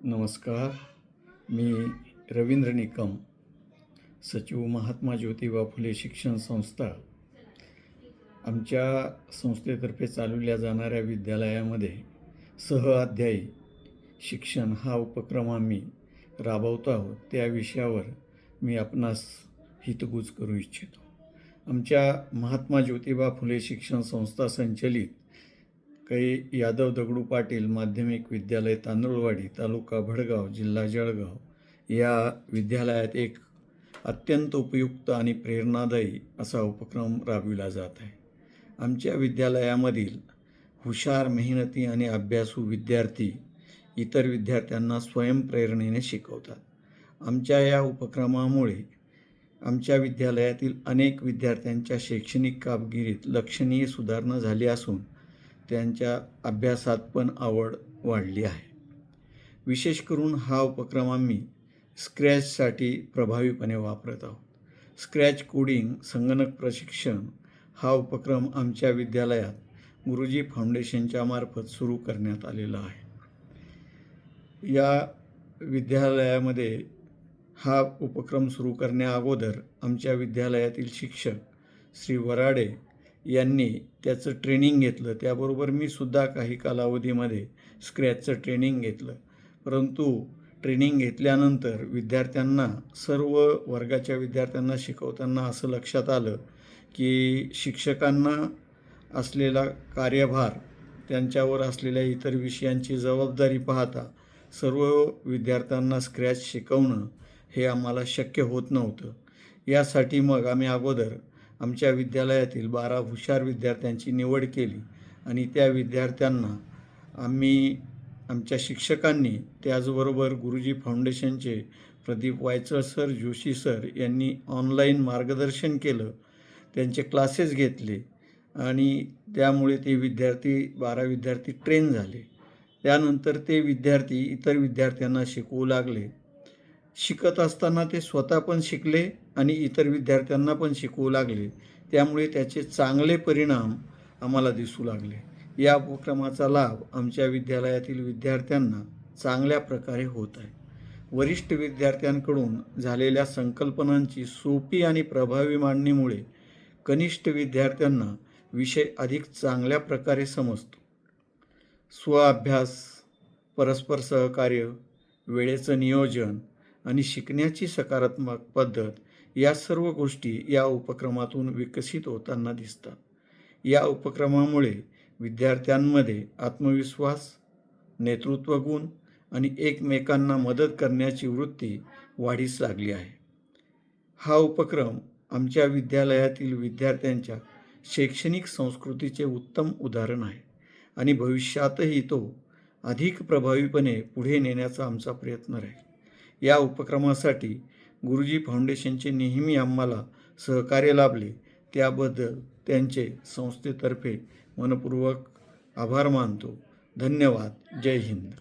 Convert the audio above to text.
नमस्कार. मी रवींद्र निकम, सचिव महात्मा ज्योतिबा फुले शिक्षण संस्था. आमच्या संस्थेतर्फे चालवल्या जाणाऱ्या विद्यालयामध्ये सहअध्यायी शिक्षण हा उपक्रम आम्ही राबवतो आहोत. त्या विषयावर मी आपणास हितगुज करू इच्छितो. आमच्या महात्मा ज्योतिबा फुले शिक्षण संस्था संचलित काही यादव दगडू पाटील माध्यमिक विद्यालय तांदुळवाडी, तालुका भडगाव, जिल्हा जळगाव या विद्यालयात एक अत्यंत उपयुक्त आणि प्रेरणादायी असा उपक्रम राबविला जात आहे. आमच्या विद्यालयामधील हुशार, मेहनती आणि अभ्यासू विद्यार्थी इतर विद्यार्थ्यांना स्वयंप्रेरणेने शिकवतात. आमच्या या उपक्रमामुळे आमच्या विद्यालयातील अनेक विद्यार्थ्यांच्या शैक्षणिक कामगिरीत लक्षणीय सुधारणा झाली असून त्यांच्या अभ्यासात पण आवड वाढली आहे. विशेष करून हा उपक्रम आम्ही स्क्रॅचसाठी प्रभावीपणे वापरत आहोत. स्क्रॅच कोडिंग संगणक प्रशिक्षण हा उपक्रम आमच्या विद्यालयात गुरुजी फाउंडेशनच्या मार्फत सुरू करण्यात आलेला आहे. या विद्यालयामध्ये हा उपक्रम सुरू करण्या अगोदर आमच्या विद्यालयातील शिक्षक श्री वराडे यांनी त्याचं ट्रेनिंग घेतलं. त्याबरोबर मी सुद्धा काही कालावधीमध्ये स्क्रॅचचं ट्रेनिंग घेतलं. परंतु ट्रेनिंग घेतल्यानंतर विद्यार्थ्यांना, सर्व वर्गाच्या विद्यार्थ्यांना शिकवताना असं लक्षात आलं की शिक्षकांना असलेला कार्यभार, त्यांच्यावर असलेल्या इतर विषयांची जबाबदारी पाहता सर्व विद्यार्थ्यांना स्क्रॅच शिकवणं हे आम्हाला शक्य होत नव्हतं. यासाठी मग आम्ही अगोदर आमच्या विद्यालयातील 12 हुशार विद्यार्थ्यांची निवड केली आणि त्या विद्यार्थ्यांना आमच्या शिक्षकांनी, त्याचबरोबर गुरुजी फाउंडेशनचे प्रदीप वायचळ सर, जोशी सर यांनी ऑनलाईन मार्गदर्शन केलं, त्यांचे क्लासेस घेतले आणि त्यामुळे ते 12 विद्यार्थी ट्रेन झाले. त्यानंतर ते विद्यार्थी इतर विद्यार्थ्यांना शिकवू लागले. शिकत असताना ते स्वतः पण शिकले आणि इतर विद्यार्थ्यांना पण शिकवू लागले. त्यामुळे त्याचे चांगले परिणाम आम्हाला दिसू लागले. या उपक्रमाचा लाभ आमच्या विद्यालयातील विद्यार्थ्यांना चांगल्या प्रकारे होत आहे. वरिष्ठ विद्यार्थ्यांकडून झालेल्या संकल्पनांची सोपी आणि प्रभावी मांडणीमुळे कनिष्ठ विद्यार्थ्यांना विषय अधिक चांगल्या प्रकारे समजतो. स्वअभ्यास, परस्पर सहकार्य, वेळेचं नियोजन आणि शिकण्याची सकारात्मक पद्धत या सर्व गोष्टी या उपक्रमातून विकसित होताना दिसतात. या उपक्रमामुळे विद्यार्थ्यांमध्ये आत्मविश्वास, नेतृत्व गुण आणि एकमेकांना मदत करण्याची वृत्ती वाढीस लागली आहे. हा उपक्रम आमच्या विद्यालयातील विद्यार्थ्यांच्या शैक्षणिक संस्कृतीचे उत्तम उदाहरण आहे आणि भविष्यातही तो अधिक प्रभावीपणे पुढे नेण्याचा आमचा प्रयत्न राहील. या उपक्रमासाठी गुरुजी फाउंडेशनचे नेहमी आम्हाला सहकार्य लाभले, त्याबद्दल त्यांचे संस्थेतर्फे मनपूर्वक आभार मानतो. धन्यवाद. जय हिंद.